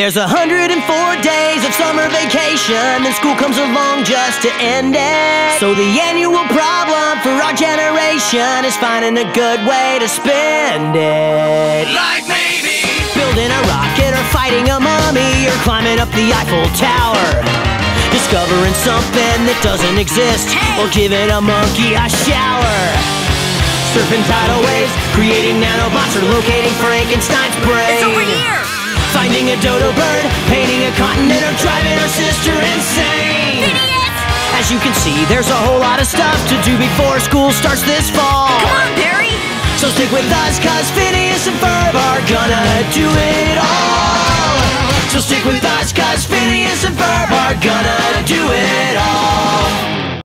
There's 104 days of summer vacation, and school comes along just to end it. So the annual problem for our generation is finding a good way to spend it. Like maybe building a rocket or fighting a mummy or climbing up the Eiffel Tower. Discovering something that doesn't exist or giving a monkey a shower. Surfing tidal waves, creating nanobots or locating Frankenstein's brain. It's over here! Finding a dodo bird, painting a continent, or driving our sister insane. Idiot! As you can see, there's a whole lot of stuff to do before school starts this fall. Come on, Barry! So stick with us, cause Phineas and Ferb are gonna do it all. So stick with us, cause Phineas and Ferb are gonna do it all.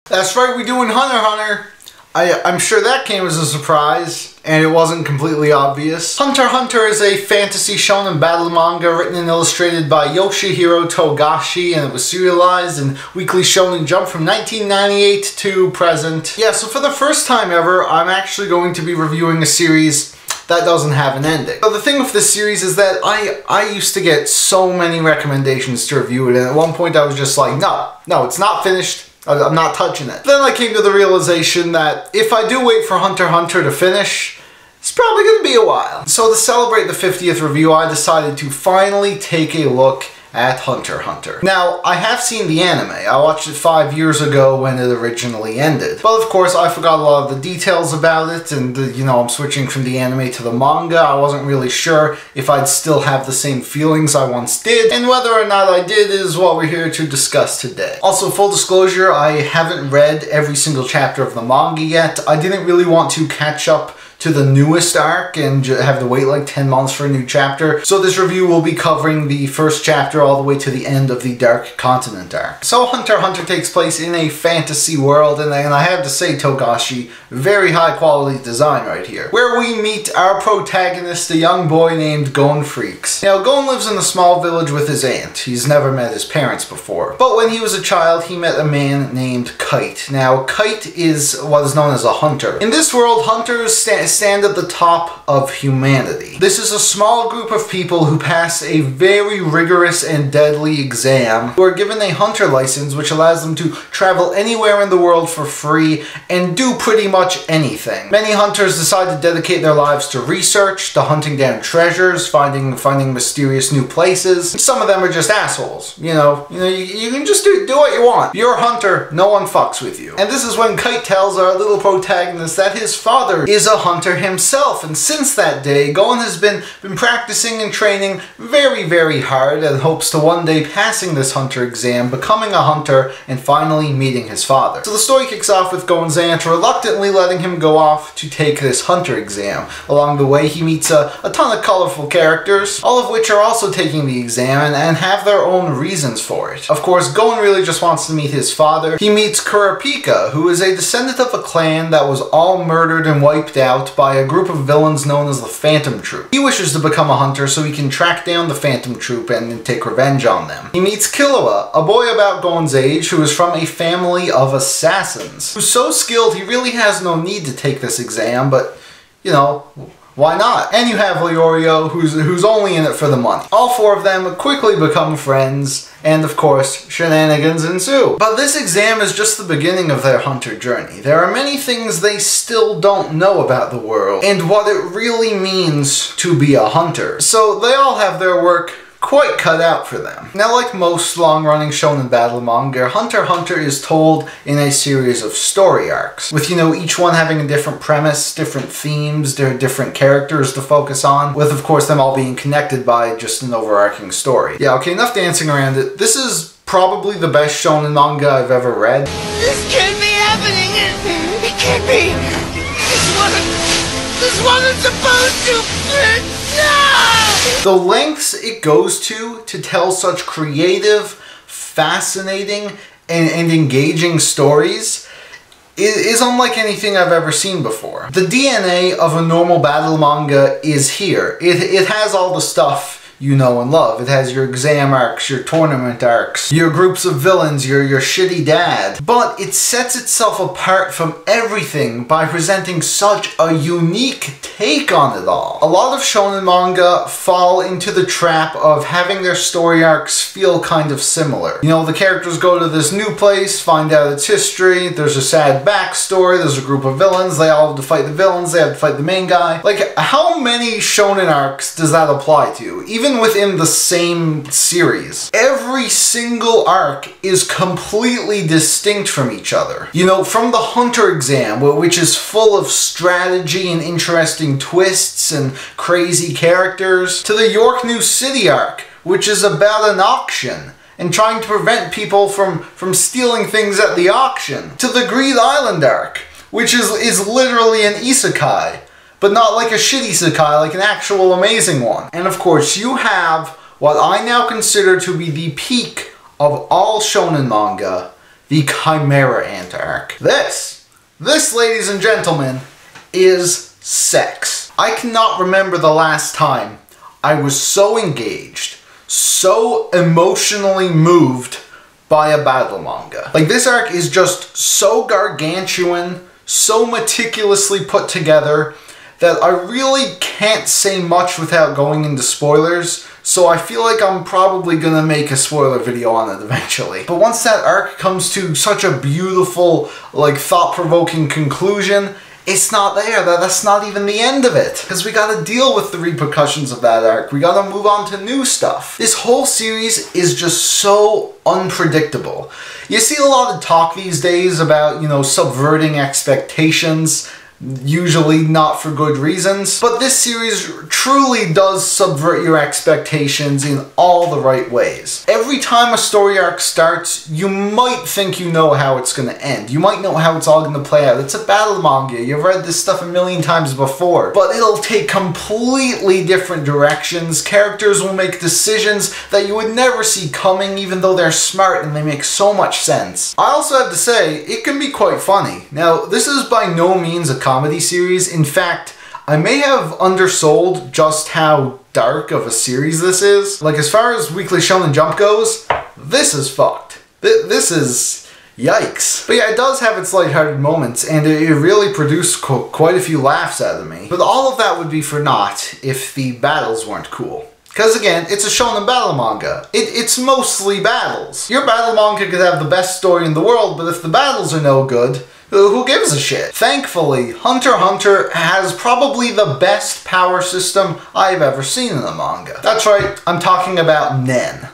That's right, we're doing Hunter x Hunter. I'm sure that came as a surprise, and it wasn't completely obvious. Hunter x Hunter is a fantasy shonen battle manga written and illustrated by Yoshihiro Togashi, and it was serialized in Weekly Shonen Jump from 1998 to present. Yeah, so for the first time ever, I'm actually going to be reviewing a series that doesn't have an ending. So the thing with this series is that I used to get so many recommendations to review it, and at one point I was just like, no, it's not finished. I'm not touching it. Then I came to the realization that if I do wait for Hunter x Hunter to finish, it's probably going to be a while. So to celebrate the 50th review, I decided to finally take a look at Hunter x Hunter. Now, I have seen the anime. I watched it 5 years ago when it originally ended. But of course, I forgot a lot of the details about it, and you know, I'm switching from the anime to the manga. I wasn't really sure if I'd still have the same feelings I once did, and whether or not I did is what we're here to discuss today. Also, full disclosure, I haven't read every single chapter of the manga yet. I didn't really want to catch up to the newest arc and have to wait like 10 months for a new chapter. So this review will be covering the first chapter all the way to the end of the Dark Continent arc. So Hunter x Hunter takes place in a fantasy world, and I have to say, Togashi, very high quality design right here, where we meet our protagonist, a young boy named Gon Freaks. Now, Gon lives in a small village with his aunt. He's never met his parents before. But when he was a child, he met a man named Kite. Now, Kite is what is known as a hunter. In this world, hunters stand at the top of humanity. This is a small group of people who pass a very rigorous and deadly exam, who are given a hunter license which allows them to travel anywhere in the world for free and do pretty much anything. Many hunters decide to dedicate their lives to research, to hunting down treasures, finding mysterious new places. Some of them are just assholes. You can just do what you want. You're a hunter, no one fucks with you. And this is when Kite tells our little protagonist that his father is a hunter himself, and since that day, Gon has been practicing and training very, very hard and hopes to one day passing this hunter exam, becoming a hunter, and finally meeting his father. So the story kicks off with Gon's aunt reluctantly letting him go off to take this hunter exam. Along the way, he meets a ton of colorful characters, all of which are also taking the exam and have their own reasons for it. Of course, Gon really just wants to meet his father. He meets Kurapika, who is a descendant of a clan that was all murdered and wiped out by a group of villains known as the Phantom Troop. He wishes to become a hunter so he can track down the Phantom Troop and take revenge on them. He meets Killua, a boy about Gon's age who is from a family of assassins, who's so skilled he really has no need to take this exam, but, you know, why not? And you have Leorio, who's only in it for the money. All four of them quickly become friends, and of course, shenanigans ensue. But this exam is just the beginning of their hunter journey. There are many things they still don't know about the world, and what it really means to be a hunter. So they all have their work quite cut out for them. Now, like most long-running shonen battle manga, Hunter x Hunter is told in a series of story arcs, with, each one having a different premise, different themes, different characters to focus on, with, of course, them all being connected by just an overarching story. Yeah, okay, enough dancing around it. This is probably the best shonen manga I've ever read. this can't be happening. It can't be. This wasn't supposed to. No! The lengths it goes to tell such creative, fascinating, and engaging stories is unlike anything I've ever seen before. The DNA of a normal battle manga is here. It has all the stuff you know and love. It has your exam arcs, your tournament arcs, your groups of villains, your shitty dad. But it sets itself apart from everything by presenting such a unique take on it all. A lot of shonen manga fall into the trap of having their story arcs feel kind of similar. You know, the characters go to this new place, find out its history, there's a sad backstory, there's a group of villains, they all have to fight the villains, they have to fight the main guy. Like, how many shonen arcs does that apply to? Even within the same series. Every single arc is completely distinct from each other. You know, from the Hunter exam, which is full of strategy and interesting twists and crazy characters, to the York New City arc, which is about an auction and trying to prevent people from stealing things at the auction, to the Greed Island arc, which is literally an isekai, but not like a shit isekai, like an actual amazing one. And of course, you have what I now consider to be the peak of all shonen manga, the Chimera Ant arc. This, ladies and gentlemen, is sex. I cannot remember the last time I was so engaged, so emotionally moved by a battle manga. Like, this arc is just so gargantuan, so meticulously put together, that I really can't say much without going into spoilers, so I feel like I'm probably gonna make a spoiler video on it eventually. But once that arc comes to such a beautiful, like, thought-provoking conclusion, it's not there. That's not even the end of it. Because we gotta deal with the repercussions of that arc. We gotta move on to new stuff. This whole series is just so unpredictable. You see a lot of talk these days about, you know, subverting expectations, usually not for good reasons, but this series truly does subvert your expectations in all the right ways. Every time a story arc starts, you might think you know how it's going to end. You might know how it's all going to play out. It's a battle manga. You've read this stuff a million times before, but it'll take completely different directions. Characters will make decisions that you would never see coming, even though they're smart and they make so much sense. I also have to say, it can be quite funny. Now, this is by no means a comedy series. In fact, I may have undersold just how dark of a series this is. Like, as far as Weekly Shonen Jump goes, this is fucked. This is yikes. But yeah, it does have its lighthearted moments, and it really produced quite a few laughs out of me. But all of that would be for naught if the battles weren't cool. Because again, it's a shonen battle manga. It's mostly battles. Your battle manga could have the best story in the world, but if the battles are no good, who gives a shit? Thankfully, Hunter x Hunter has probably the best power system I've ever seen in a manga. That's right, I'm talking about Nen.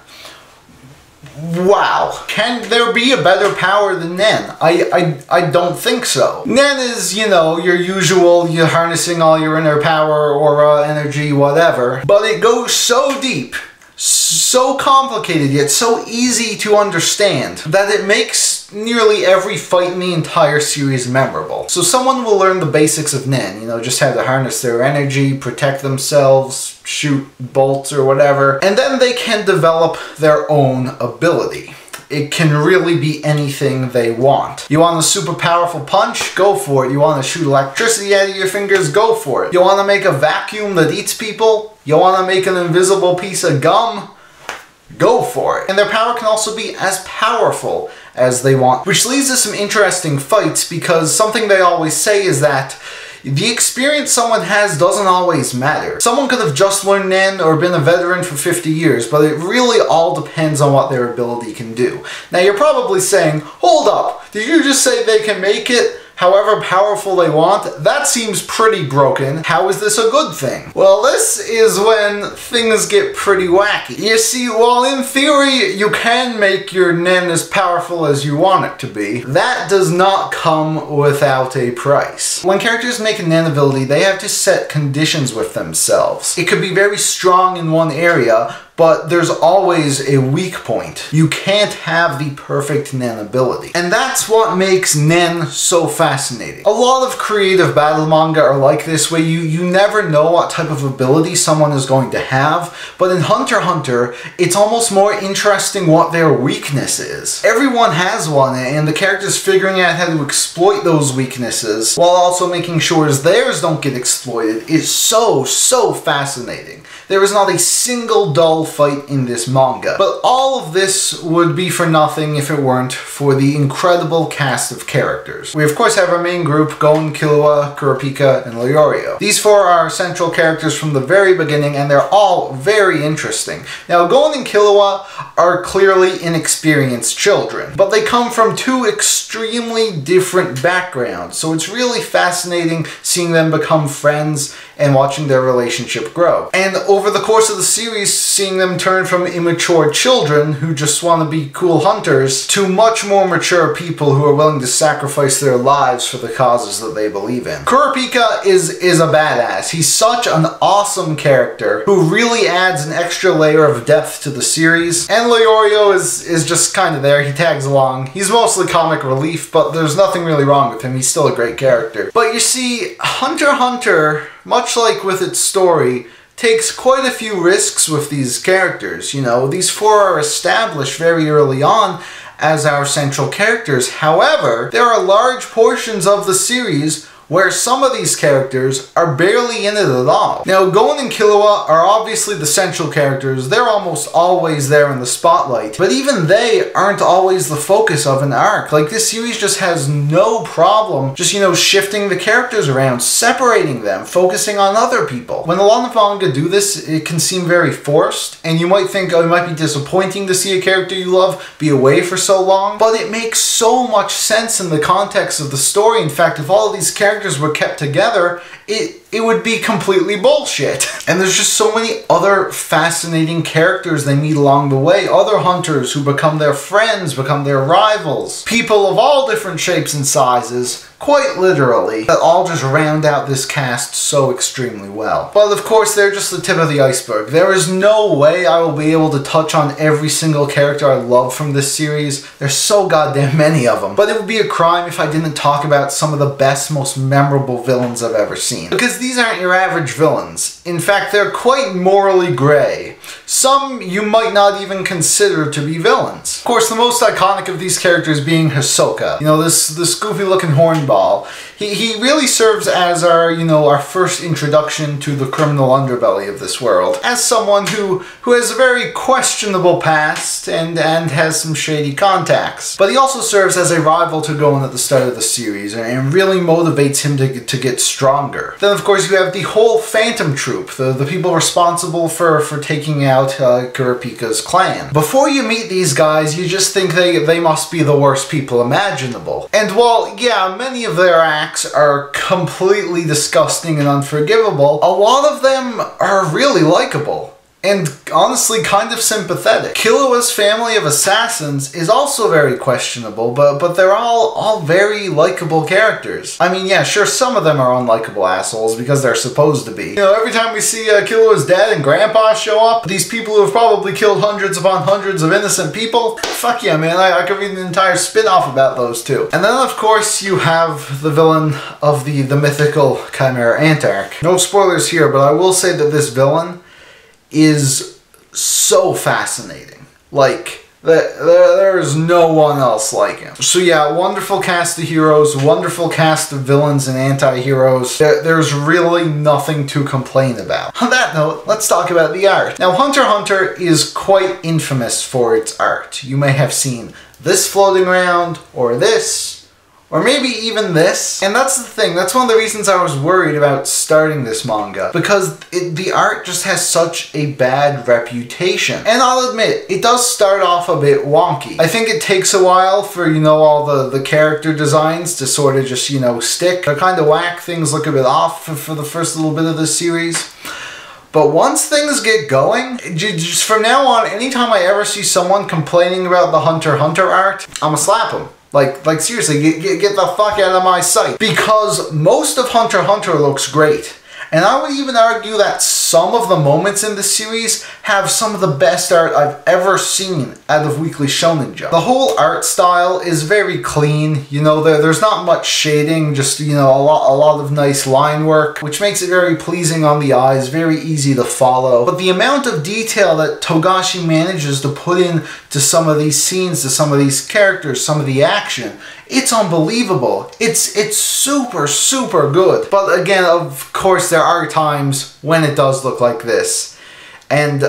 Wow. Can there be a better power than Nen? I don't think so. Nen is, you know, your usual, you're harnessing all your inner power, aura, energy, whatever. But it goes so deep, so complicated, yet so easy to understand, that it makes nearly every fight in the entire series memorable. So someone will learn the basics of Nen, you know, just how to harness their energy, protect themselves, shoot bolts or whatever, and then they can develop their own ability. It can really be anything they want. You want a super powerful punch? Go for it. You want to shoot electricity out of your fingers? Go for it. You want to make a vacuum that eats people? You want to make an invisible piece of gum? Go for it. And their power can also be as powerful as they want. Which leads to some interesting fights, because something they always say is that the experience someone has doesn't always matter. Someone could have just learned Nen or been a veteran for 50 years, but it really all depends on what their ability can do. Now you're probably saying, hold up, did you just say they can make it however powerful they want? That seems pretty broken. How is this a good thing? Well, this is when things get pretty wacky. You see, while in theory you can make your Nen as powerful as you want it to be, that does not come without a price. When characters make a Nen ability, they have to set conditions with themselves. It could be very strong in one area, but there's always a weak point. You can't have the perfect Nen ability. And that's what makes Nen so fascinating. A lot of creative battle manga are like this, where you never know what type of ability someone is going to have, but in Hunter x Hunter, it's almost more interesting what their weakness is. Everyone has one, and the characters figuring out how to exploit those weaknesses, while also making sure theirs don't get exploited, is so fascinating. There is not a single dull fight in this manga. But all of this would be for nothing if it weren't for the incredible cast of characters. We of course have our main group, Gon, Killua, Kurapika, and Leorio. These four are central characters from the very beginning, and they're all very interesting. Now, Gon and Killua are clearly inexperienced children, but they come from two extremely different backgrounds, so it's really fascinating seeing them become friends and watching their relationship grow. And over the course of the series, seeing them turn from immature children who just want to be cool hunters to much more mature people who are willing to sacrifice their lives for the causes that they believe in. Kurapika is a badass. He's such an awesome character who really adds an extra layer of depth to the series. And Leorio is just kind of there. He tags along. He's mostly comic relief, but there's nothing really wrong with him. He's still a great character. But you see, Hunter x Hunter, much like with its story, takes quite a few risks with these characters. You know, these four are established very early on as our central characters. However, there are large portions of the series where some of these characters are barely in it at all. Now, Gon and Killua are obviously the central characters. They're almost always there in the spotlight, but even they aren't always the focus of an arc. Like, this series just has no problem just, you know, shifting the characters around, separating them, focusing on other people. When a lot of manga do this, it can seem very forced, and you might think, oh, it might be disappointing to see a character you love be away for so long, but it makes so much sense in the context of the story. In fact, if all of these characters were kept together, it would be completely bullshit. And there's just so many other fascinating characters they meet along the way. Other hunters who become their friends, become their rivals. People of all different shapes and sizes, quite literally, that all just round out this cast so extremely well. But of course, they're just the tip of the iceberg. There is no way I will be able to touch on every single character I love from this series. There's so goddamn many of them. But it would be a crime if I didn't talk about some of the best, most memorable villains I've ever seen. Because these aren't your average villains. In fact, they're quite morally gray. Some you might not even consider to be villains. Of course, the most iconic of these characters being Hisoka. You know, this goofy looking hornball. He really serves as our, you know, our first introduction to the criminal underbelly of this world. As someone who has a very questionable past and has some shady contacts. But he also serves as a rival to Gon at the start of the series and really motivates him to get stronger. Then of course you have the whole Phantom Troop, the people responsible for taking out Kurapika's clan. Before you meet these guys, you just think they must be the worst people imaginable. And while, yeah, many of their acts are completely disgusting and unforgivable, a lot of them are really likable. And honestly kind of sympathetic. Killua's family of assassins is also very questionable, but they're all very likable characters. I mean, yeah, sure, some of them are unlikable assholes because they're supposed to be. You know, every time we see Killua's dad and grandpa show up, these people who have probably killed hundreds upon hundreds of innocent people, fuck yeah, man, I could read an entire spin-off about those two. And then, of course, you have the villain of the mythical Chimera Antarch. No spoilers here, but I will say that this villain is so fascinating. Like, there is no one else like him. So yeah, wonderful cast of heroes, wonderful cast of villains and anti-heroes. There's really nothing to complain about. On that note, let's talk about the art. Now, Hunter x Hunter is quite infamous for its art. You may have seen this floating around, or this, or maybe even this. And that's the thing, that's one of the reasons I was worried about starting this manga. Because the art just has such a bad reputation. And I'll admit, it does start off a bit wonky. I think it takes a while for, you know, all the character designs to sort of just, you know, stick. They're kind of whack, things look a bit off for the first little bit of this series. But once things get going, just from now on, anytime I ever see someone complaining about the Hunter x Hunter art, I'ma slap them. Like seriously, get the fuck out of my sight. Because most of Hunter x Hunter looks great. And I would even argue that some of the moments in the series have some of the best art I've ever seen out of Weekly Shonen Jump. The whole art style is very clean, you know, there's not much shading, just, you know, a lot of nice line work, which makes it very pleasing on the eyes, very easy to follow. But the amount of detail that Togashi manages to put in to some of these scenes, to some of these characters, some of the action, it's unbelievable. It's super, super good. But again, of course, there are times when it does look like this. And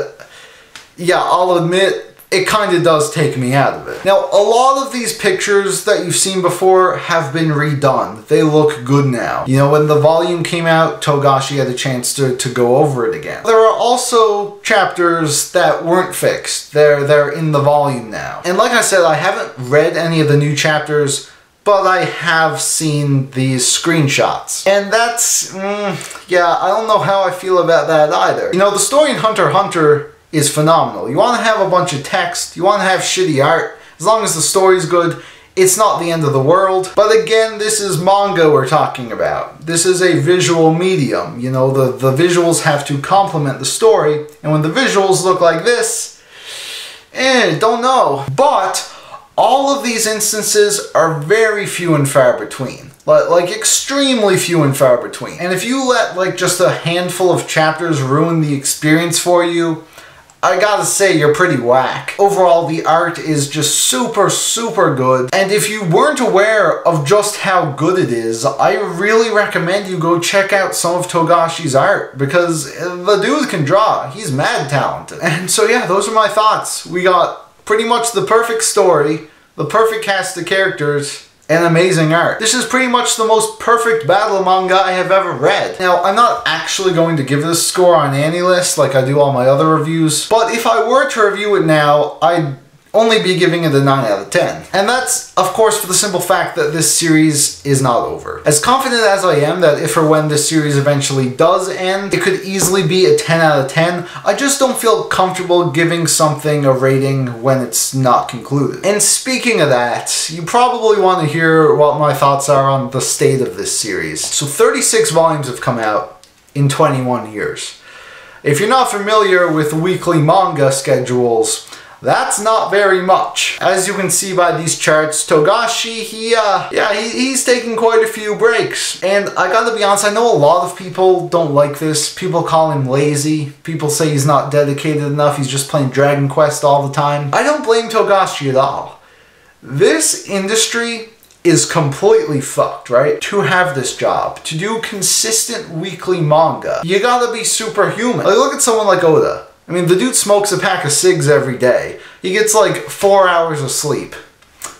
yeah, I'll admit, it kind of does take me out of it. Now, a lot of these pictures that you've seen before have been redone. They look good now. You know, when the volume came out, Togashi had a chance to go over it again. There are also chapters that weren't fixed. They're in the volume now. And like I said, I haven't read any of the new chapters, but I have seen these screenshots. And that's, yeah, I don't know how I feel about that either. You know, the story in Hunter x Hunter is phenomenal. You want to have a bunch of text, you want to have shitty art, as long as the story's good, it's not the end of the world. But again, this is manga we're talking about. This is a visual medium. You know, the visuals have to complement the story, and when the visuals look like this, don't know. But all of these instances are very few and far between. Like extremely few and far between. And if you let like just a handful of chapters ruin the experience for you, I gotta say, you're pretty whack. Overall, the art is just super, super good. And if you weren't aware of just how good it is, I really recommend you go check out some of Togashi's art, because the dude can draw. He's mad talented. And so yeah, those are my thoughts. We got pretty much the perfect story, the perfect cast of characters, and amazing art. This is pretty much the most perfect battle manga I have ever read. Now, I'm not actually going to give this score on AniList like I do all my other reviews, but if I were to review it now, I'd only be giving it a 9 out of 10. And that's, of course, for the simple fact that this series is not over. As confident as I am that if or when this series eventually does end, it could easily be a 10 out of 10, I just don't feel comfortable giving something a rating when it's not concluded. And speaking of that, you probably want to hear what my thoughts are on the state of this series. So 36 volumes have come out in 21 years. If you're not familiar with weekly manga schedules, that's not very much. As you can see by these charts, Togashi, he's taking quite a few breaks. And I gotta be honest, I know a lot of people don't like this. People call him lazy. People say he's not dedicated enough. He's just playing Dragon Quest all the time. I don't blame Togashi at all. This industry is completely fucked, right? To have this job, to do consistent weekly manga, you gotta be superhuman. Like, look at someone like Oda. I mean, the dude smokes a pack of cigs every day. He gets like 4 hours of sleep.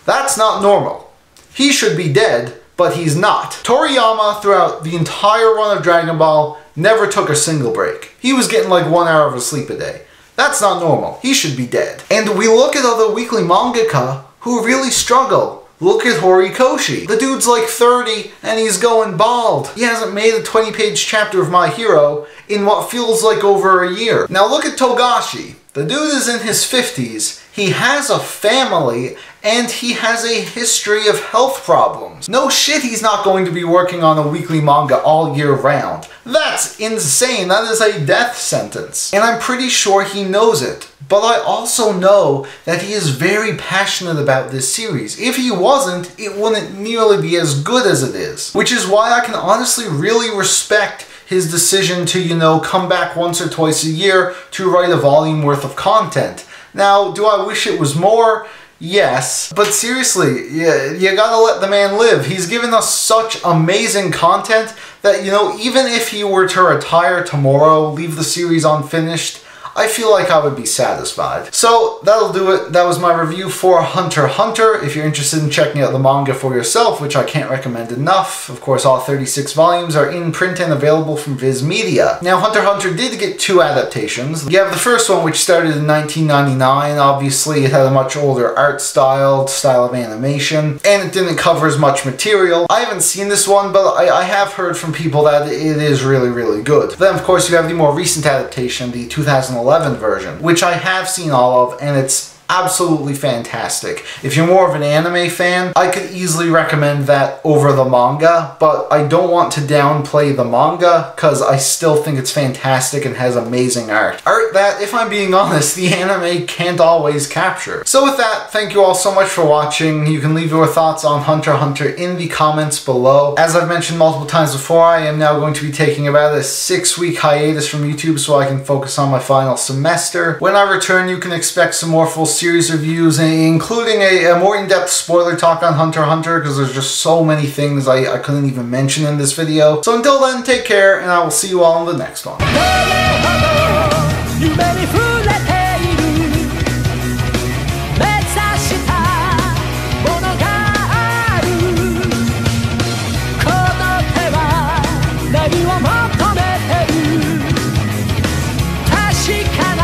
That's not normal. He should be dead, but he's not. Toriyama, throughout the entire run of Dragon Ball, never took a single break. He was getting like 1 hour of sleep a day. That's not normal. He should be dead. And we look at other weekly mangaka who really struggle. Look at Horikoshi. The dude's like 30 and he's going bald. He hasn't made a 20-page chapter of My Hero in what feels like over a year. Now look at Togashi. The dude is in his 50s. He has a family and he has a history of health problems. No shit, he's not going to be working on a weekly manga all year round. That's insane. That is a death sentence. And I'm pretty sure he knows it. But I also know that he is very passionate about this series. If he wasn't, it wouldn't nearly be as good as it is. Which is why I can honestly really respect his decision to, you know, come back once or twice a year to write a volume worth of content. Now, do I wish it was more? Yes. But seriously, you gotta let the man live. He's given us such amazing content that, you know, even if he were to retire tomorrow, leave the series unfinished, I feel like I would be satisfied. So that'll do it. That was my review for Hunter x Hunter. If you're interested in checking out the manga for yourself, which I can't recommend enough, of course all 36 volumes are in print and available from Viz Media. Now Hunter x Hunter did get 2 adaptations. You have the first one, which started in 1999. Obviously it had a much older art style of animation, and it didn't cover as much material. I haven't seen this one, but I have heard from people that it is really, really good. Then of course you have the more recent adaptation, the 2011 version, which I have seen all of, and it's absolutely fantastic. If you're more of an anime fan, I could easily recommend that over the manga, but I don't want to downplay the manga because I still think it's fantastic and has amazing art. Art that, if I'm being honest, the anime can't always capture. So with that, thank you all so much for watching. You can leave your thoughts on Hunter x Hunter in the comments below. As I've mentioned multiple times before, I am now going to be taking about a 6-week hiatus from YouTube so I can focus on my final semester. When I return, you can expect some more full series reviews, including a more in-depth spoiler talk on Hunter x Hunter, because there's just so many things I couldn't even mention in this video. So until then, take care, and I will see you all in the next one. You may be fooled, let